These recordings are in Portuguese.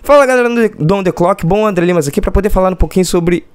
Fala galera do On The Clock, bom André Limas aqui para poder falar um pouquinho sobre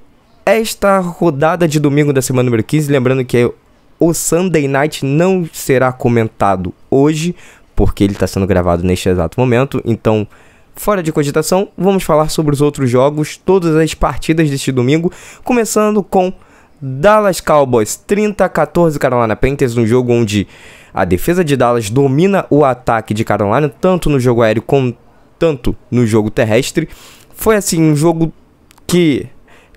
esta rodada de domingo da semana número 15. Lembrando que o Sunday Night não será comentado hoje, porque ele está sendo gravado neste exato momento. Então, fora de cogitação, vamos falar sobre os outros jogos, todas as partidas deste domingo, começando com Dallas Cowboys 30-14 Carolina Panthers, um jogo onde a defesa de Dallas domina o ataque de Carolina, tanto no jogo aéreo como tanto no jogo terrestre. Foi assim um jogo que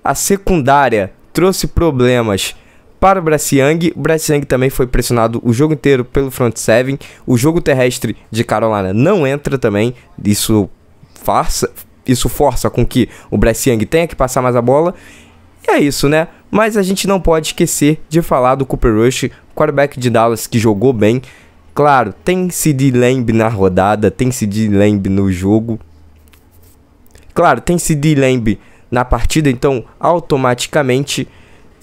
a secundária trouxe problemas para o Bryce Young. O Bryce Young também foi pressionado o jogo inteiro pelo front seven. O jogo terrestre de Carolina não entra também. Isso força com que o Bryce Young tenha que passar mais a bola. E é isso, né? Mas a gente não pode esquecer de falar do Cooper Rush, quarterback de Dallas, que jogou bem. Claro, tem CeeDee Lamb na rodada, tem CeeDee Lamb no jogo. Claro, tem CeeDee Lamb na partida, então automaticamente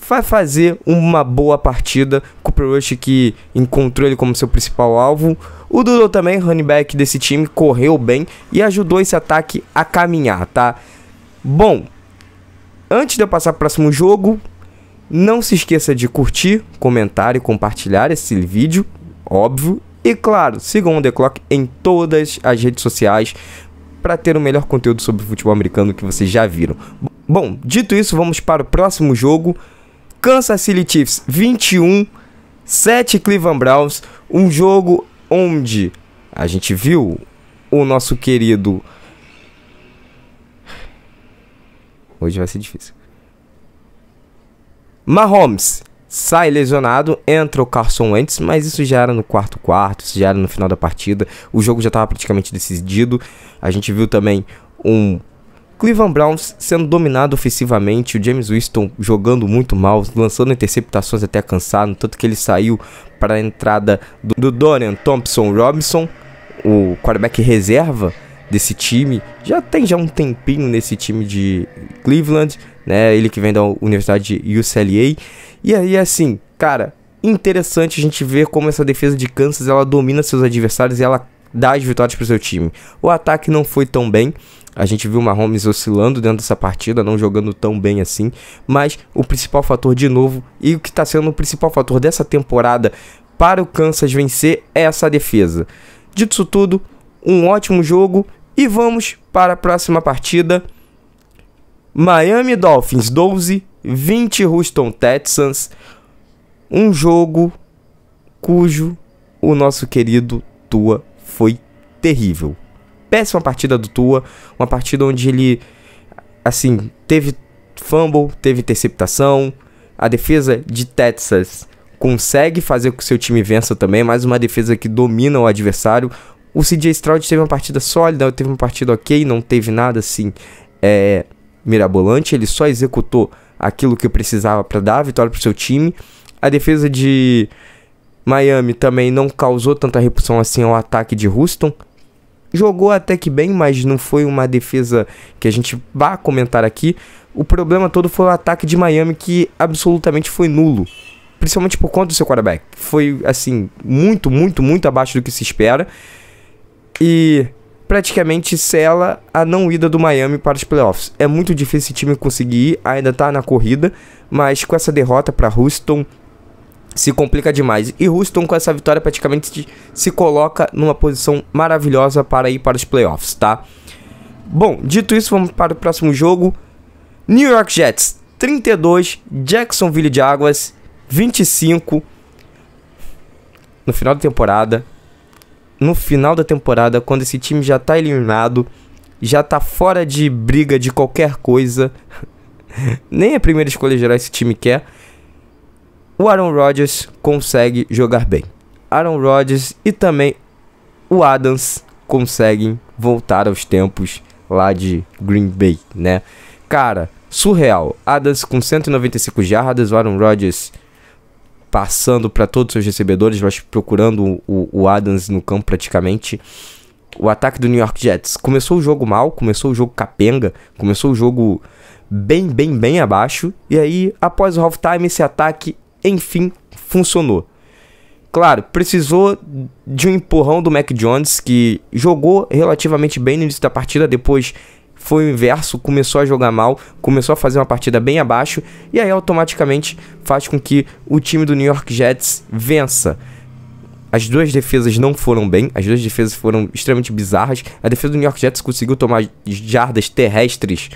vai fazer uma boa partida. Cooper Rush, que encontrou ele como seu principal alvo. O Doodle também, running back desse time, correu bem e ajudou esse ataque a caminhar, tá? Bom, antes de eu passar para o próximo jogo, não se esqueça de curtir, comentar e compartilhar esse vídeo, óbvio. E claro, sigam o On The Clock em todas as redes sociais para ter o melhor conteúdo sobre futebol americano que vocês já viram. Bom, dito isso, vamos para o próximo jogo. Kansas City Chiefs 21, 7 Cleveland Browns. Um jogo onde a gente viu o nosso querido... Hoje vai ser difícil. Mahomes sai lesionado, entra o Carson Wentz, mas isso já era no quarto, isso já era no final da partida. O jogo já estava praticamente decidido. A gente viu também um Cleveland Browns sendo dominado ofensivamente, o James Winston jogando muito mal, lançando interceptações até cansado, tanto que ele saiu para a entrada do Dorian Thompson-Robinson, o quarterback reserva desse time. Já tem um tempinho nesse time de Cleveland, né? Ele que vem da Universidade de UCLA. E aí, assim, cara, interessante a gente ver como essa defesa de Kansas, ela domina seus adversários e ela dá as vitórias para o seu time. O ataque não foi tão bem. A gente viu o Mahomes oscilando dentro dessa partida, não jogando tão bem assim. Mas o principal fator, de novo, e o que está sendo o principal fator dessa temporada para o Kansas vencer é essa defesa. Dito isso tudo, um ótimo jogo. E vamos para a próxima partida. Miami Dolphins 12, 20 Houston Texans. Um jogo cujo o nosso querido Tua foi terrível. Péssima partida do Tua. Uma partida onde ele, assim, teve fumble, teve interceptação. A defesa de Texas consegue fazer com que o seu time vença também. Mais uma defesa que domina o adversário. O CJ Stroud teve uma partida sólida, teve uma partida ok, não teve nada assim mirabolante. Ele só executou aquilo que precisava para dar a vitória para o seu time. A defesa de Miami também não causou tanta repulsão assim ao ataque de Houston. Jogou até que bem, mas não foi uma defesa que a gente vai comentar aqui. O problema todo foi o ataque de Miami, que absolutamente foi nulo, principalmente por conta do seu quarterback. Foi assim, muito abaixo do que se espera. E praticamente sela a não ida do Miami para os playoffs. É muito difícil esse time conseguir ir, ainda tá na corrida, mas com essa derrota para Houston se complica demais. E Houston, com essa vitória, praticamente se coloca numa posição maravilhosa para ir para os playoffs, tá? Bom, dito isso, vamos para o próximo jogo. New York Jets 32, Jacksonville Jaguars 25. No final da temporada, quando esse time já tá eliminado, já tá fora de briga de qualquer coisa, nem a primeira escolha geral esse time quer, o Aaron Rodgers consegue jogar bem. Aaron Rodgers e também o Adams conseguem voltar aos tempos lá de Green Bay, né? Cara, surreal. Adams com 195 jardas, o Aaron Rodgers passando para todos os seus recebedores, mas procurando o Adams no campo praticamente. O ataque do New York Jets começou o jogo mal, começou o jogo capenga, começou o jogo bem abaixo. E aí, após o halftime, esse ataque, enfim, funcionou. Claro, precisou de um empurrão do Mac Jones, que jogou relativamente bem no início da partida, depois foi o inverso, começou a jogar mal, começou a fazer uma partida bem abaixo, e aí automaticamente faz com que o time do New York Jets vença. As duas defesas não foram bem, as duas defesas foram extremamente bizarras. A defesa do New York Jets conseguiu tomar jardas terrestres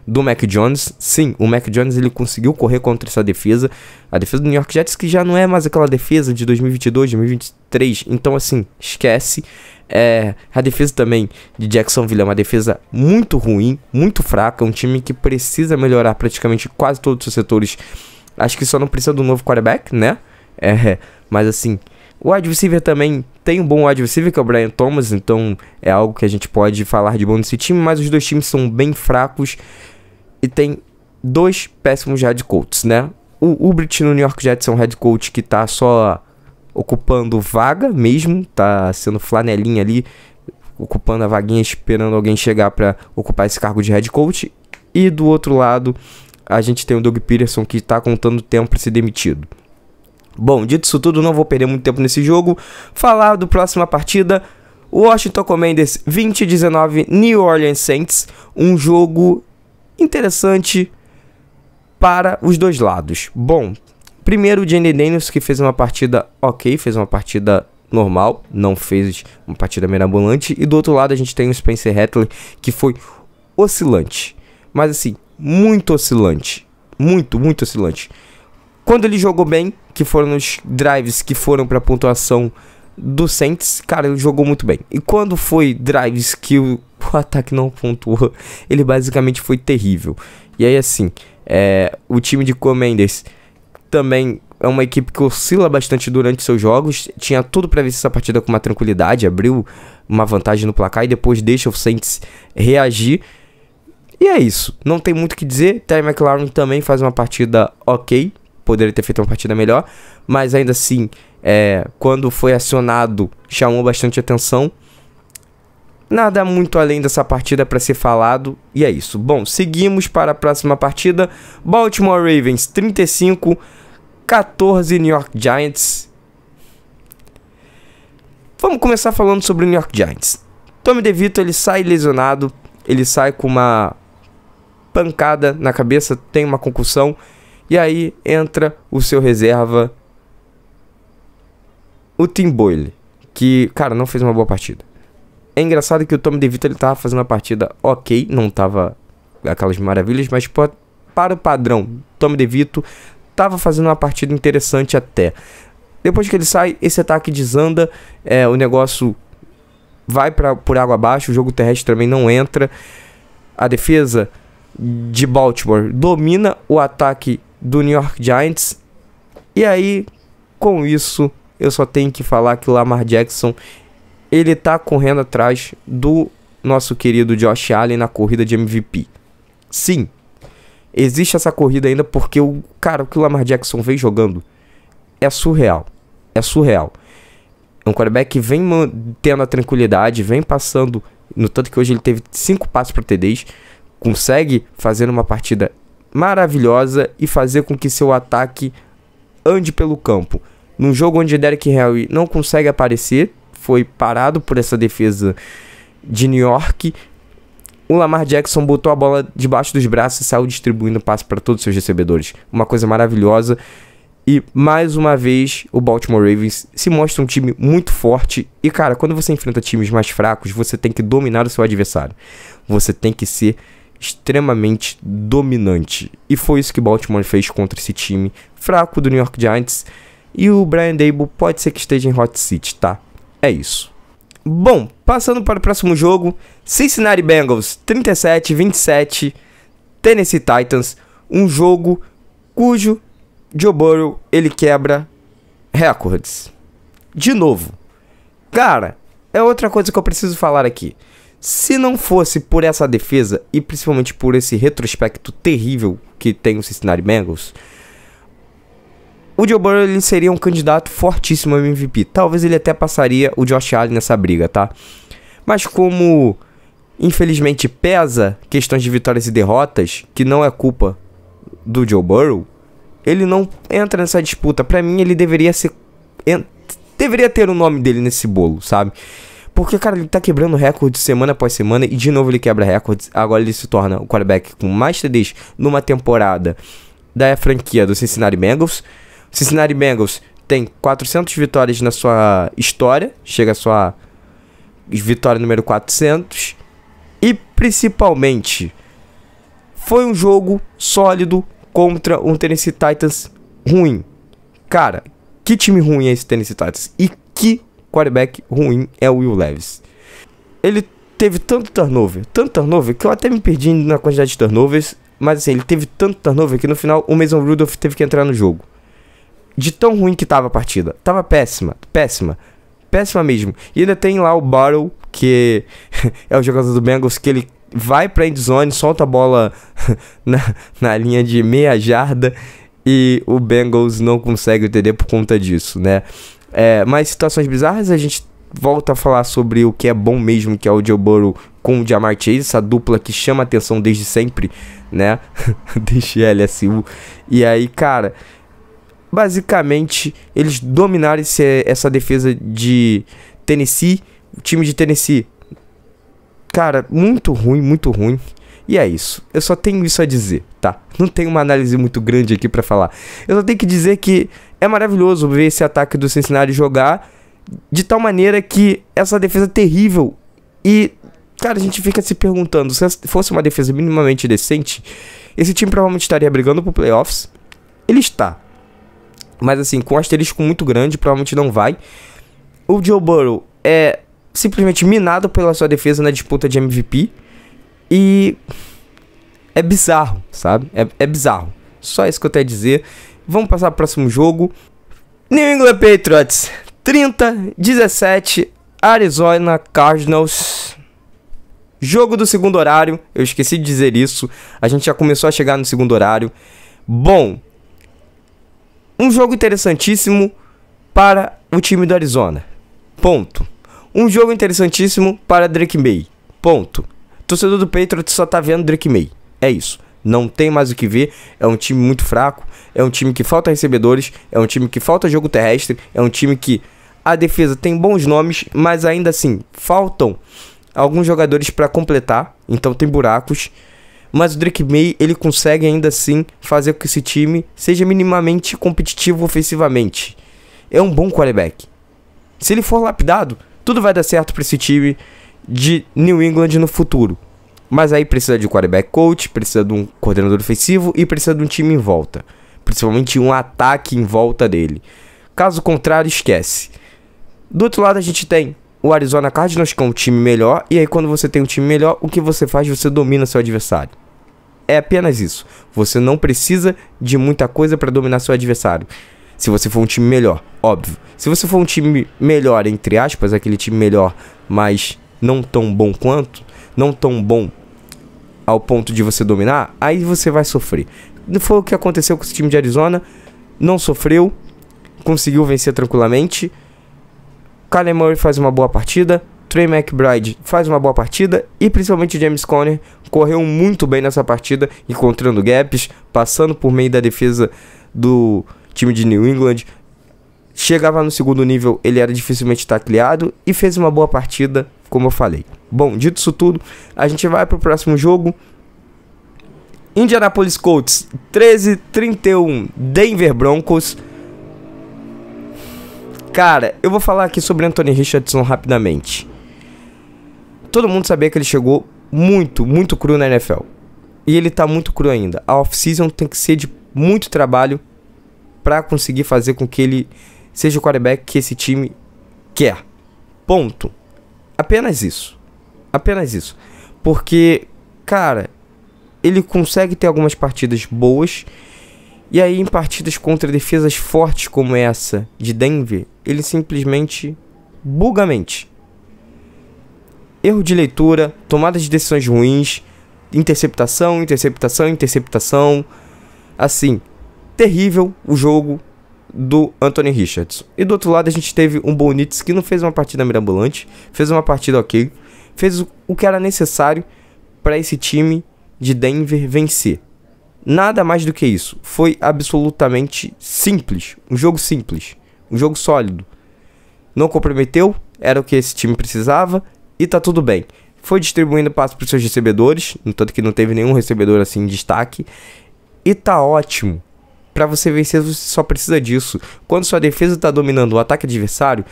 do Mac Jones. Sim, o Mac Jones ele conseguiu correr contra essa defesa. A defesa do New York Jets que já não é mais aquela defesa de 2022, 2023. Então assim, esquece. A defesa também de Jacksonville é uma defesa muito ruim, muito fraca. Um time que precisa melhorar praticamente quase todos os setores. Acho que só não precisa de um novo quarterback, né? Mas assim, o wide receiver também tem um bom wide receiver, que é o Brian Thomas, então é algo que a gente pode falar de bom nesse time, mas os dois times são bem fracos e tem dois péssimos head coaches, né? O Ubrich no New York Jets é um head coach que tá só ocupando vaga mesmo, tá sendo flanelinha ali, ocupando a vaguinha, esperando alguém chegar para ocupar esse cargo de head coach. E do outro lado, a gente tem o Doug Peterson, que tá contando tempo para ser demitido. Bom, dito isso tudo, não vou perder muito tempo nesse jogo. Falar do próxima partida, Washington Commanders 20-19 New Orleans Saints. Um jogo interessante para os dois lados. Bom, primeiro o Jayden Daniels, que fez uma partida ok, fez uma partida normal, não fez uma partida mirabolante. E do outro lado a gente tem o Spencer Rattler, que foi oscilante, mas assim, muito oscilante, muito oscilante. Quando ele jogou bem, que foram os drives que foram para a pontuação do Saints, cara, ele jogou muito bem. E quando foi drives que o ataque não pontuou, ele basicamente foi terrível. E aí assim, o time de Commanders também é uma equipe que oscila bastante durante seus jogos. Tinha tudo para vencer essa partida com uma tranquilidade, abriu uma vantagem no placar e depois deixa o Saints reagir. E é isso, não tem muito o que dizer. Terry McLaurin também faz uma partida ok, poderia ter feito uma partida melhor, mas ainda assim, quando foi acionado, chamou bastante atenção. Nada muito além dessa partida para ser falado, e é isso. Bom, seguimos para a próxima partida. Baltimore Ravens 35-14 New York Giants. Vamos começar falando sobre o New York Giants. Tommy DeVito, ele sai lesionado, ele sai com uma pancada na cabeça, tem uma concussão. E aí entra o seu reserva, o Tim Boyle, que, cara, não fez uma boa partida. É engraçado que o Tommy DeVito, ele tava fazendo uma partida ok, não tava aquelas maravilhas, mas para o padrão, Tommy DeVito tava fazendo uma partida interessante até. Depois que ele sai, esse ataque desanda, o negócio vai por água abaixo, o jogo terrestre também não entra. A defesa de Baltimore domina o ataque do New York Giants. E aí, com isso, eu só tenho que falar que o Lamar Jackson, ele tá correndo atrás do nosso querido Josh Allen na corrida de MVP. Sim, existe essa corrida ainda porque o que o Lamar Jackson vem jogando é surreal. É surreal. É um quarterback que vem tendo a tranquilidade, vem passando, no tanto que hoje ele teve 5 passes para TDs, consegue fazer uma partida maravilhosa e fazer com que seu ataque ande pelo campo. Num jogo onde Derrick Henry não consegue aparecer, foi parado por essa defesa de New York, o Lamar Jackson botou a bola debaixo dos braços e saiu distribuindo passe para todos os seus recebedores. Uma coisa maravilhosa. E mais uma vez o Baltimore Ravens se mostra um time muito forte. E cara, quando você enfrenta times mais fracos, você tem que dominar o seu adversário. Você tem que ser extremamente dominante. E foi isso que Baltimore fez contra esse time fraco do New York Giants. E o Brian Daboll pode ser que esteja em hot seat, tá? É isso. Bom, passando para o próximo jogo, Cincinnati Bengals 37-27 Tennessee Titans. Um jogo cujo Joe Burrow, ele quebra recordes. De novo. Cara, é outra coisa que eu preciso falar aqui. Se não fosse por essa defesa e principalmente por esse retrospecto terrível que tem o Cincinnati Bengals, o Joe Burrow, ele seria um candidato fortíssimo ao MVP. Talvez ele até passaria o Josh Allen nessa briga, tá? Mas como infelizmente pesa questões de vitórias e derrotas, que não é culpa do Joe Burrow, ele não entra nessa disputa. Pra mim, ele deveria ter o nome dele nesse bolo, sabe? Porque, cara, ele tá quebrando recordes semana após semana e de novo ele quebra recordes. Agora ele se torna o quarterback com mais TDs numa temporada da franquia do Cincinnati Bengals. O Cincinnati Bengals tem 400 vitórias na sua história, chega a sua vitória número 400. E principalmente, foi um jogo sólido contra um Tennessee Titans ruim. Cara, que time ruim é esse Tennessee Titans? E que quarterback ruim é o Will Levis. Ele teve tanto turnover, que eu até me perdi na quantidade de turnovers. Mas assim, ele teve tanto turnover que no final o Mason Rudolph teve que entrar no jogo. De tão ruim que tava a partida. Tava péssima mesmo. E ainda tem lá o Burrow, que é o jogador do Bengals, que ele vai pra endzone, solta a bola na linha de meia jarda e o Bengals não consegue entender por conta disso, né? Mais situações bizarras, a gente volta a falar sobre o que é bom mesmo, que é o Joe Burrow com o Ja'Marr Chase, essa dupla que chama atenção desde sempre, né? Desde LSU. E aí, cara, basicamente, eles dominaram essa defesa de Tennessee, o time de Tennessee. Cara, muito ruim. E é isso. Eu só tenho isso a dizer, tá? Não tenho uma análise muito grande aqui pra falar. Eu só tenho que dizer que é maravilhoso ver esse ataque do Cincinnati jogar de tal maneira que essa defesa é terrível. E, cara, a gente fica se perguntando, se fosse uma defesa minimamente decente, esse time provavelmente estaria brigando por playoffs. Ele está. Mas assim, com um asterisco muito grande, provavelmente não vai. O Joe Burrow é simplesmente minado pela sua defesa na disputa de MVP. E é bizarro, sabe? É bizarro. Só isso que eu tenho a dizer. Vamos passar pro próximo jogo. New England Patriots 30-17, Arizona Cardinals. Jogo do segundo horário. Eu esqueci de dizer isso. A gente já começou a chegar no segundo horário. Bom, um jogo interessantíssimo para o time do Arizona. Ponto. Um jogo interessantíssimo para Drake May. Ponto. Torcedor do Patriots só tá vendo Drake May. É isso. Não tem mais o que ver. É um time muito fraco. É um time que falta recebedores. É um time que falta jogo terrestre. É um time que a defesa tem bons nomes, mas ainda assim faltam alguns jogadores para completar. Então tem buracos. Mas o Drake May, ele consegue ainda assim fazer com que esse time seja minimamente competitivo ofensivamente. É um bom quarterback. Se ele for lapidado, tudo vai dar certo para esse time de New England no futuro. Mas aí precisa de quarterback coach, precisa de um coordenador ofensivo e precisa de um time em volta. Principalmente um ataque em volta dele. Caso contrário, esquece. Do outro lado a gente tem o Arizona Cardinals, que é um time melhor. E aí quando você tem um time melhor, o que você faz? Você domina seu adversário. É apenas isso. Você não precisa de muita coisa para dominar seu adversário. Se você for um time melhor, óbvio. Se você for um time melhor, entre aspas, aquele time melhor, mas não tão bom quanto, não tão bom ao ponto de você dominar, aí você vai sofrer. Foi o que aconteceu com esse time de Arizona. Não sofreu, conseguiu vencer tranquilamente. Kyler Murray faz uma boa partida, Trey McBride faz uma boa partida e principalmente o James Conner correu muito bem nessa partida, encontrando gaps, passando por meio da defesa do time de New England. Chegava no segundo nível, ele era dificilmente tacleado e fez uma boa partida, como eu falei. Bom, dito isso tudo, a gente vai para o próximo jogo. Indianapolis Colts 13-31, Denver Broncos. Cara, eu vou falar aqui sobre Anthony Richardson rapidamente. Todo mundo sabia que ele chegou muito cru na NFL. E ele tá muito cru ainda. A off-season tem que ser de muito trabalho pra conseguir fazer com que ele seja o quarterback que esse time quer. Ponto. Apenas isso. Apenas isso. Porque, cara, ele consegue ter algumas partidas boas. E aí em partidas contra defesas fortes como essa de Denver, ele simplesmente buga a mente. Erro de leitura, tomada de decisões ruins, interceptação. Assim, terrível o jogo do Anthony Richardson. E do outro lado a gente teve um Bo Nix que não fez uma partida mirabolante, fez uma partida ok, fez o que era necessário para esse time de Denver vencer. Nada mais do que isso. Foi absolutamente simples. Um jogo simples. Um jogo sólido. Não comprometeu era o que esse time precisava e tá tudo bem. Foi distribuindo passos para os seus recebedores, no tanto que não teve nenhum recebedor assim em destaque, e tá ótimo. Para você vencer, você só precisa disso. Quando sua defesa tá dominando o ataque adversário,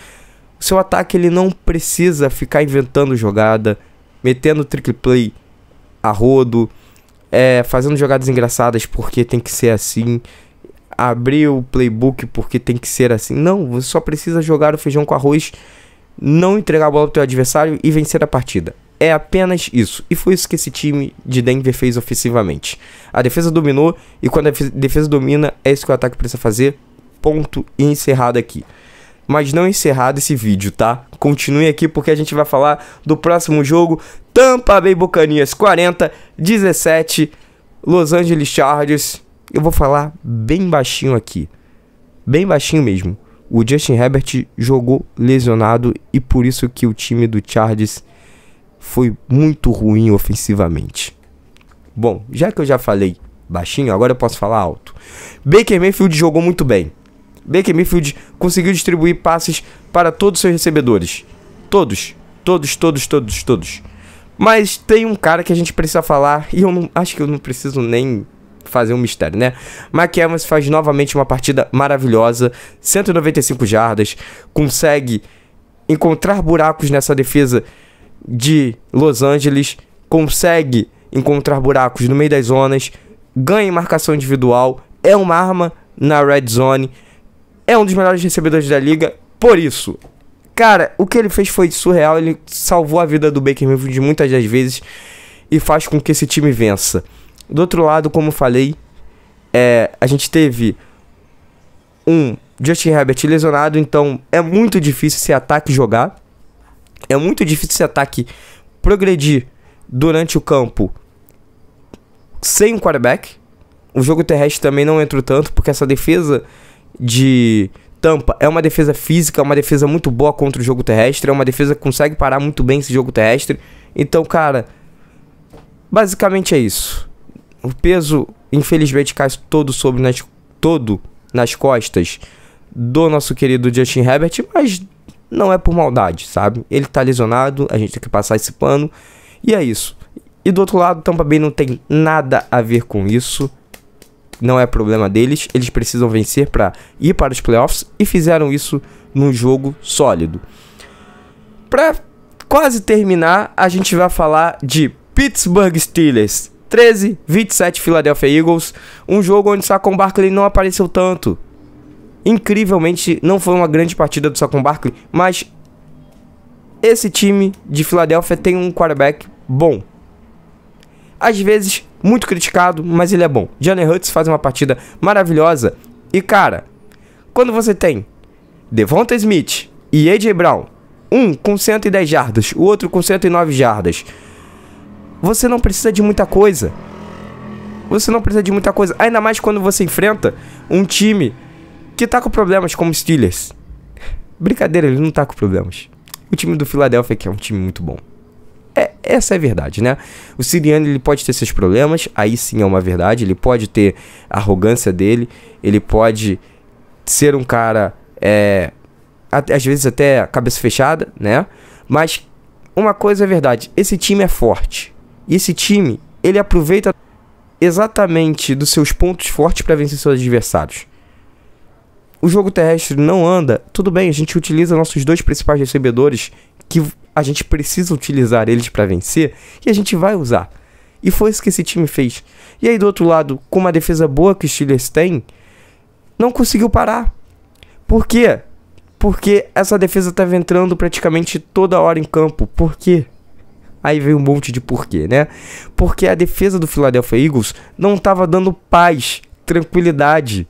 o seu ataque ele não precisa ficar inventando jogada, metendo trick play a rodo, fazendo jogadas engraçadas porque tem que ser assim, abrir o playbook porque tem que ser assim. Não, você só precisa jogar o feijão com arroz, não entregar a bola pro teu adversário e vencer a partida. É apenas isso. E foi isso que esse time de Denver fez ofensivamente. A defesa dominou e quando a defesa domina, é isso que o ataque precisa fazer. Ponto e encerrado aqui. Mas não encerrado esse vídeo, tá? Continue aqui porque a gente vai falar do próximo jogo. Tampa Bay Buccaneers 40-17, Los Angeles Chargers. Eu vou falar bem baixinho aqui. Bem baixinho mesmo. O Justin Herbert jogou lesionado e por isso que o time do Chargers foi muito ruim ofensivamente. Bom, já que eu já falei baixinho, agora eu posso falar alto. Baker Mayfield jogou muito bem. Baker Mayfield conseguiu distribuir passes para todos os seus recebedores. Todos. Mas tem um cara que a gente precisa falar e eu não acho que eu não preciso nem fazer um mistério, né? Mike Evans faz novamente uma partida maravilhosa, 195 jardas, consegue encontrar buracos nessa defesa de Los Angeles, consegue encontrar buracos no meio das zonas, ganha em marcação individual, é uma arma na red zone, é um dos melhores recebedores da liga. Por isso, cara, o que ele fez foi surreal, ele salvou a vida do Baker Mayfield muitas das vezes e faz com que esse time vença. Do outro lado, como eu falei, a gente teve um Justin Herbert lesionado, então é muito difícil esse ataque jogar. É muito difícil esse ataque progredir durante o campo sem um quarterback. O jogo terrestre também não entrou tanto, porque essa defesa de Tampa é uma defesa física, é uma defesa muito boa contra o jogo terrestre, é uma defesa que consegue parar muito bem esse jogo terrestre. Então, cara, basicamente é isso. O peso, infelizmente, cai todo nas costas do nosso querido Justin Herbert, mas não é por maldade, sabe? Ele tá lesionado, a gente tem que passar esse pano, e é isso. E do outro lado, Tampa Bay não tem nada a ver com isso, não é problema deles, eles precisam vencer para ir para os playoffs, e fizeram isso num jogo sólido. Pra quase terminar, a gente vai falar de Pittsburgh Steelers 13-27 Philadelphia Eagles, um jogo onde Saquon Barkley não apareceu tanto. Incrivelmente, não foi uma grande partida do Saquon Barkley, mas esse time de Philadelphia tem um quarterback bom. Às vezes, muito criticado, mas ele é bom. Jalen Hurts faz uma partida maravilhosa. E cara, quando você tem Devonta Smith e A.J. Brown, um com 110 jardas, o outro com 109 jardas, você não precisa de muita coisa. Você não precisa de muita coisa. Ainda mais quando você enfrenta um time que tá com problemas como Steelers. Brincadeira, ele não tá com problemas. O time do Philadelphia que é um time muito bom. Essa é a verdade, né? O Sirianni, ele pode ter seus problemas, aí sim é uma verdade. Ele pode ter a arrogância dele, ele pode ser um cara, às vezes até cabeça fechada, né? Mas uma coisa é verdade, esse time é forte. E esse time, ele aproveita exatamente dos seus pontos fortes para vencer seus adversários. O jogo terrestre não anda, tudo bem, a gente utiliza nossos dois principais recebedores, que a gente precisa utilizar eles para vencer, e a gente vai usar. E foi isso que esse time fez. E aí do outro lado, com uma defesa boa que os Steelers têm, não conseguiu parar. Por quê? Porque essa defesa estava entrando praticamente toda hora em campo. Por quê? Aí veio um monte de porquê, né? Porque a defesa do Philadelphia Eagles não estava dando paz, tranquilidade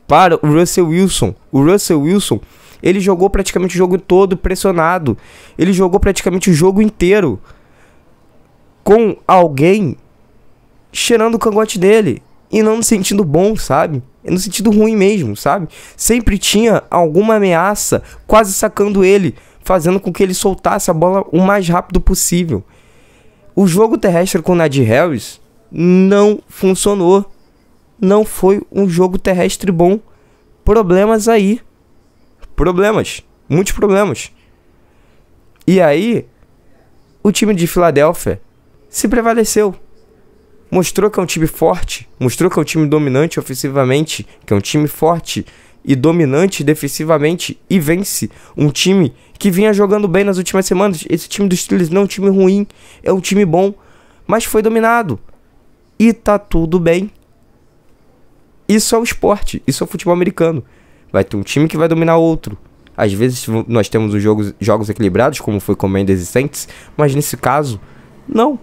para o Russell Wilson. O Russell Wilson, ele jogou praticamente o jogo todo pressionado. Ele jogou praticamente o jogo inteiro com alguém cheirando o cangote dele e não no sentido bom, sabe? No sentido ruim mesmo, sabe? Sempre tinha alguma ameaça quase sacando ele, fazendo com que ele soltasse a bola o mais rápido possível. O jogo terrestre com o Najee Harris não funcionou. Não foi um jogo terrestre bom. Problemas aí. Problemas. Muitos problemas. E aí, o time de Filadélfia se prevaleceu. Mostrou que é um time forte, mostrou que é um time dominante ofensivamente, que é um time forte e dominante defensivamente, e vence um time que vinha jogando bem nas últimas semanas. Esse time dos Steelers não é um time ruim, é um time bom, mas foi dominado. E tá tudo bem. Isso é o esporte, isso é o futebol americano. Vai ter um time que vai dominar outro. Às vezes nós temos os jogos equilibrados, como foi com Commanders e Saints, mas nesse caso, não.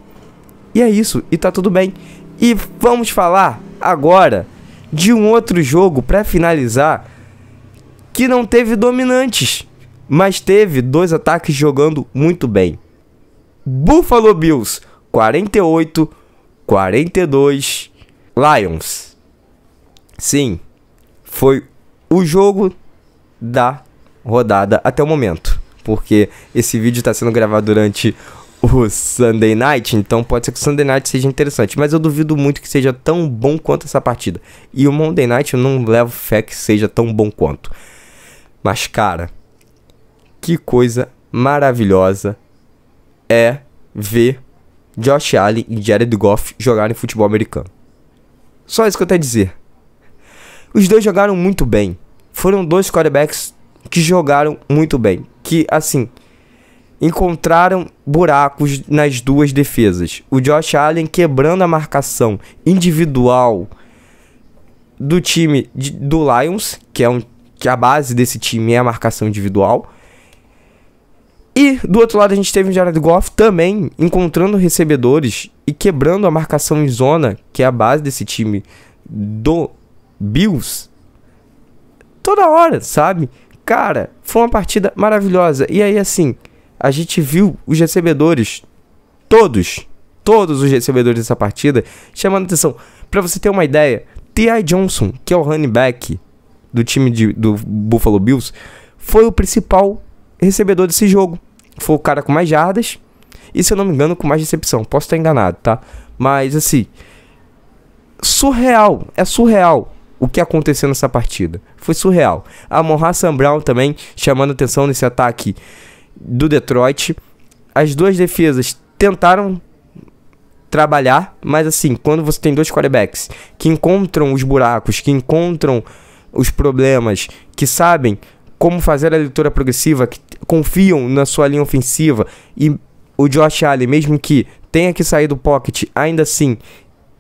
E é isso, e tá tudo bem. E vamos falar agora de um outro jogo pra finalizar, que não teve dominantes, mas teve dois ataques jogando muito bem. Buffalo Bills 48-42 Lions. Sim, foi o jogo da rodada até o momento, porque esse vídeo está sendo gravado durante o Sunday Night, então pode ser que o Sunday Night seja interessante, mas eu duvido muito que seja tão bom quanto essa partida. E o Monday Night eu não levo fé que seja tão bom quanto. Mas cara, que coisa maravilhosa é ver Josh Allen e Jared Goff jogarem futebol americano. Só isso que eu tenho a dizer. Os dois jogaram muito bem. Foram dois quarterbacks que jogaram muito bem. Que, assim, encontraram buracos nas duas defesas. O Josh Allen quebrando a marcação individual do time do Lions, que a base desse time é a marcação individual. E do outro lado a gente teve o Jared Goff também encontrando recebedores e quebrando a marcação em zona, que é a base desse time do Bills. Toda hora, sabe? Cara, foi uma partida maravilhosa. E aí, assim, a gente viu os recebedores, todos os recebedores dessa partida, chamando atenção. Pra você ter uma ideia, T.I. Johnson, que é o running back do time do Buffalo Bills, foi o principal recebedor desse jogo. Foi o cara com mais jardas e, se eu não me engano, com mais recepção. Posso estar enganado, tá? Mas, assim, surreal. É surreal o que aconteceu nessa partida. Foi surreal. A Amon-Ra St. Brown também chamando atenção nesse ataque do Detroit. As duas defesas tentaram trabalhar, mas assim, quando você tem dois quarterbacks que encontram os buracos, que encontram os problemas, que sabem como fazer a leitura progressiva, que confiam na sua linha ofensiva, e o Josh Allen, mesmo que tenha que sair do pocket, ainda assim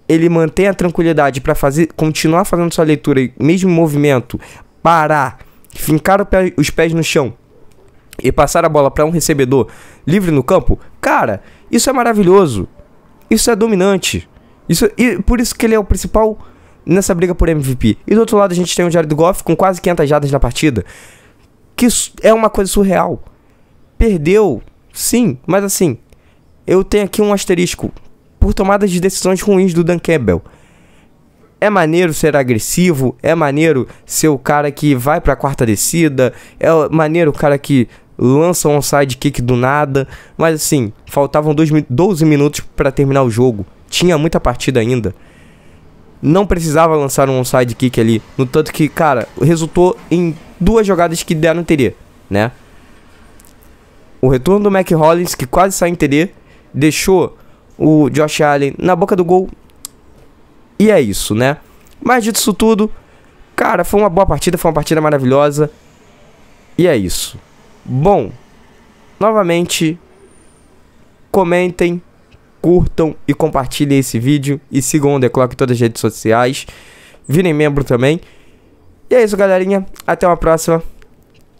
ele mantém a tranquilidade para continuar fazendo sua leitura, mesmo em movimento, parar, fincar os pés no chão e passar a bola para um recebedor livre no campo. Cara, isso é maravilhoso. Isso é dominante. E por isso que ele é o principal nessa briga por MVP. E do outro lado a gente tem o Jared Goff com quase 500 jardas na partida, que é uma coisa surreal. Perdeu, sim, mas assim, eu tenho aqui um asterisco por tomadas de decisões ruins do Dan Campbell. É maneiro ser agressivo, é maneiro ser o cara que vai pra quarta descida, é maneiro o cara que lança um sidekick do nada, mas assim, faltavam 12 minutos pra terminar o jogo, tinha muita partida ainda. Não precisava lançar um sidekick ali, no tanto que, cara, resultou em duas jogadas que deram TD, né? O retorno do Mac Hollins, que quase saiu em TD, deixou o Josh Allen na boca do gol. E é isso, né? Mas dito isso tudo, cara, foi uma boa partida, foi uma partida maravilhosa. E é isso. Bom, novamente, comentem, curtam e compartilhem esse vídeo. E sigam o The Clock em todas as redes sociais. Virem membro também. E é isso, galerinha. Até uma próxima.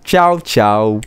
Tchau, tchau.